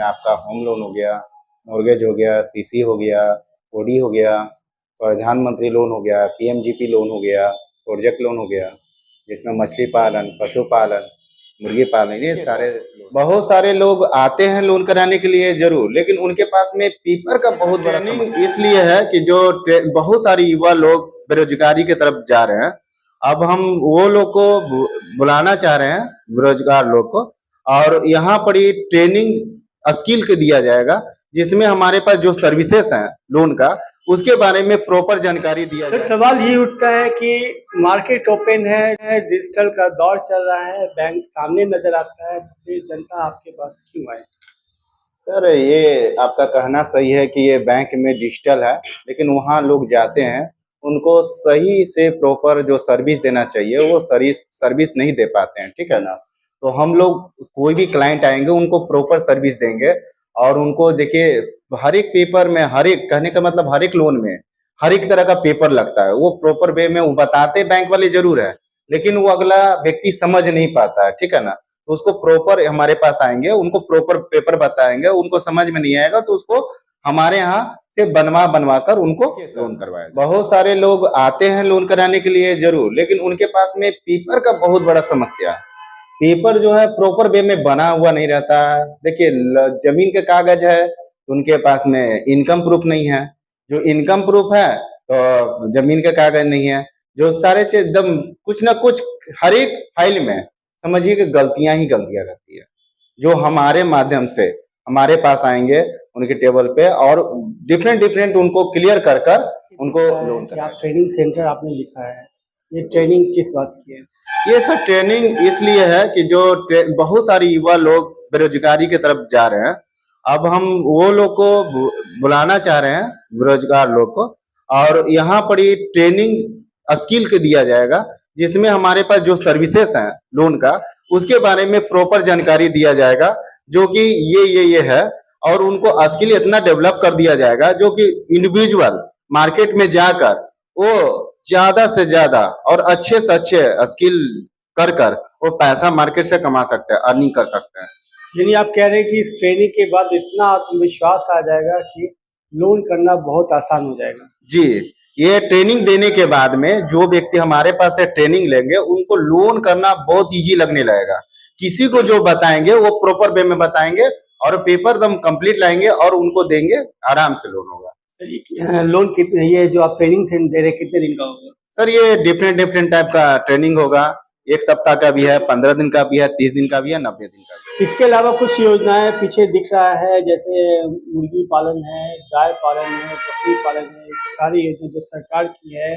जिसमें आपका home loan हो गया, मॉर्गेज हो गया, सीसी हो गया, ओडी हो गया, प्रधानमंत्री लोन हो गया, पीएमजीपी लोन हो गया, प्रोजेक्ट लोन हो गया, जिसमें मछली पालन, पशुपालन, मुर्गी पालन, ये सारे बहुत सारे लोग आते हैं लोन कराने के लिए जरूर, लेकिन उनके पास में पेपर का बहुत बड़ा समस्या इसलिए है कि जो बहुत सारे युवा लोग बेरोजगारी की तरफ जा रहे हैं। अब हम वो लोग को बुलाना चाह रहे हैं, बेरोजगार लोग को, और यहाँ पर ये ट्रेनिंग स्किल के दिया जाएगा, जिसमें हमारे पास जो सर्विसेज हैं लोन का, उसके बारे में प्रॉपर जानकारी दिया सर जाए। सवाल ये उठता है कि मार्केट ओपन है, डिजिटल का दौर चल रहा है, बैंक सामने नजर आता है, तो फिर जनता आपके पास क्यों आए? सर, ये आपका कहना सही है कि ये बैंक में डिजिटल है, लेकिन वहाँ लोग जाते हैं, उनको सही से प्रॉपर जो सर्विस देना चाहिए वो सर्विस नहीं दे पाते हैं, ठीक है ना। तो हम लोग कोई भी क्लाइंट आएंगे उनको प्रॉपर सर्विस देंगे, और उनको देखिए हर एक पेपर में, हर एक कहने का मतलब हर एक लोन में हर एक तरह का पेपर लगता है, वो प्रॉपर वे में वो बताते बैंक वाले जरूर है, लेकिन वो अगला व्यक्ति समझ नहीं पाता है, ठीक है ना। तो उसको प्रॉपर हमारे पास आएंगे, उनको प्रॉपर पेपर बताएंगे, उनको समझ में नहीं आएगा तो उसको हमारे यहाँ से बनवा कर उनको लोन करवाया। बहुत सारे लोग आते हैं लोन कराने के लिए जरूर, लेकिन उनके पास में पेपर का बहुत बड़ा समस्या है। पेपर जो है प्रॉपर वे में बना हुआ नहीं रहता है। देखिए जमीन के कागज है, उनके पास में इनकम प्रूफ नहीं है, जो इनकम प्रूफ है तो जमीन के कागज नहीं है, जो सारे चीज एकदम कुछ ना कुछ हर एक फाइल में समझिए कि गलतियां ही गलतियां रहती है, जो हमारे माध्यम से हमारे पास आएंगे उनके टेबल पे, और डिफरेंट उनको क्लियर कर कर उनको लोन कि आप ट्रेनिंग सेंटर आपने लिखा है, ये ट्रेनिंग किस बात की है? ये सब ट्रेनिंग इसलिए है कि जो बहुत सारे युवा लोग बेरोजगारी की तरफ जा रहे हैं। अब हम वो लोग को बुलाना चाह रहे हैं, बेरोजगार लोग को, और यहाँ पर ये ट्रेनिंग स्किल के दिया जाएगा, जिसमें हमारे पास जो सर्विसेज हैं लोन का, उसके बारे में प्रॉपर जानकारी दिया जाएगा, जो कि ये है, और उनको स्किल इतना डेवलप कर दिया जाएगा जो कि इंडिविजुअल मार्केट में जाकर वो ज्यादा से ज्यादा और अच्छे से अच्छे स्किल कर कर वो पैसा मार्केट से कमा सकते हैं, अर्निंग कर सकते हैं। यानी आप कह रहे हैं कि इस ट्रेनिंग के बाद इतना आत्मविश्वास आ जाएगा कि लोन करना बहुत आसान हो जाएगा। जी, ये ट्रेनिंग देने के बाद में जो व्यक्ति हमारे पास से ट्रेनिंग लेंगे उनको लोन करना बहुत इजी लगने लगेगा। किसी को जो बताएंगे वो प्रॉपर वे में बताएंगे, और पेपर एकदम कंप्लीट लाएंगे और उनको देंगे, आराम से लोन होगा। लोन कितने, ये जो आप ट्रेनिंग दे रहे कितने दिन का होगा? सर, ये डिफरेंट टाइप का ट्रेनिंग होगा, 1 सप्ताह का भी है, 15 दिन का भी है, 30 दिन का भी है, 90 दिन का भी है। इसके अलावा कुछ योजनाएं पीछे दिख रहा है, जैसे मुर्गी पालन है, गाय पालन है, बकरी पालन है, सारी योजना जो सरकार की है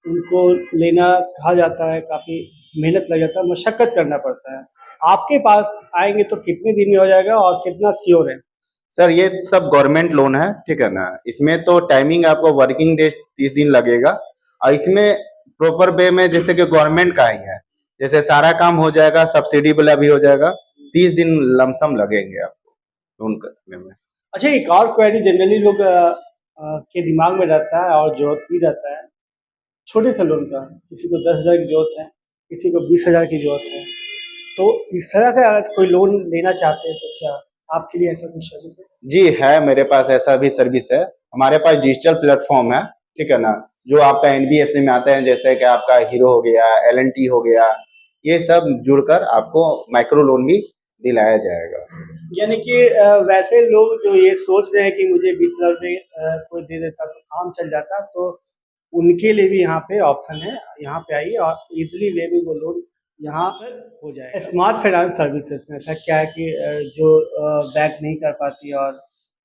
उनको लेना कहा जाता है, काफी मेहनत लग जाता है, मशक्कत करना पड़ता है। आपके पास आएंगे तो कितने दिन में हो जाएगा और कितना श्योर है? सर, ये सब गवर्नमेंट लोन है, ठीक है ना। इसमें तो टाइमिंग आपको वर्किंग डे 30 दिन लगेगा, और इसमें प्रॉपर वे में जैसे कि गवर्नमेंट का ही है, जैसे सारा काम हो जाएगा, सब्सिडी वाला भी हो जाएगा, 30 दिन लमसम लगेंगे आपको लोन करने में। अच्छा, एक और क्वेरी जनरली लोग के दिमाग में रहता है और जरूरत भी रहता है, छोटे से लोन का, किसी को 10,000 की जरूरत है, किसी को 20,000 की जरूरत है, तो इस तरह का अगर कोई लोन लेना चाहते हैं तो क्या आपके लिए ऐसा कुछ सर्विस है? जी है, मेरे पास ऐसा भी सर्विस है। हमारे पास डिजिटल प्लेटफॉर्म है, ठीक है ना, जो आपका एनबीएफसी में आते हैं, जैसे कि आपका हीरो हो गया, एलएनटी हो गया, ये सब जुड़कर आपको माइक्रो लोन भी दिलाया जाएगा। यानी कि वैसे लोग जो ये सोच रहे हैं कि मुझे 20,000 में कोई दे देता तो काम चल जाता, तो उनके लिए भी यहाँ पे ऑप्शन है, यहाँ पे आइए और इजीली वे में वो लोन यहाँ पर हो जाए। स्मार्ट फाइनेंस सर्विसेज में ऐसा क्या है कि जो बैंक नहीं कर पाती और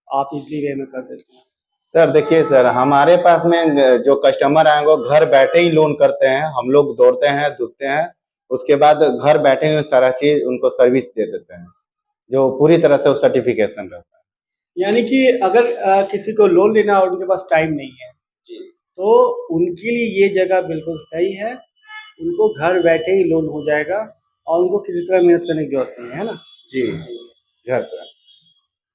आप इजीली वे में कर देते हैं? सर देखिए सर, हमारे पास में जो कस्टमर आएंगे वो घर बैठे ही लोन करते हैं, हम लोग दौड़ते हैं धूपते हैं, उसके बाद घर बैठे ही सारा चीज उनको सर्विस दे देते हैं, जो पूरी तरह से सर्टिफिकेशन रहता है। यानी कि अगर किसी को लोन लेना और उनके पास टाइम नहीं है जी, तो उनके लिए ये जगह बिल्कुल सही है, उनको घर बैठे ही लोन हो जाएगा और उनको किसी तरह मेहनत करने की जरूरत नहीं है ना? जी, घर पर।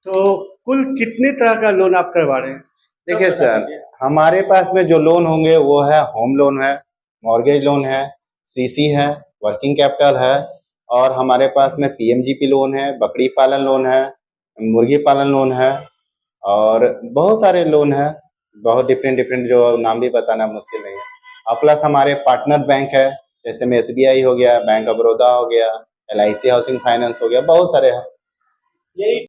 तो कुल कितने तरह का लोन आप करवा रहे हैं? देखिए सर, हमारे पास में जो लोन होंगे वो है होम लोन है, मॉर्गेज लोन है, सीसी है, वर्किंग कैपिटल है, और हमारे पास में पीएमजीपी लोन है, बकरी पालन लोन है, मुर्गी पालन लोन है और बहुत सारे लोन है, बहुत डिफरेंट डिफरेंट जो नाम भी बताना मुश्किल नहीं है। और प्लस हमारे पार्टनर बैंक है, जैसे में SBI हो गया, बैंक ऑफ बड़ौदा हो गया, LIC हाउसिंग फाइनेंस हो गया, बहुत सारे हैं। यही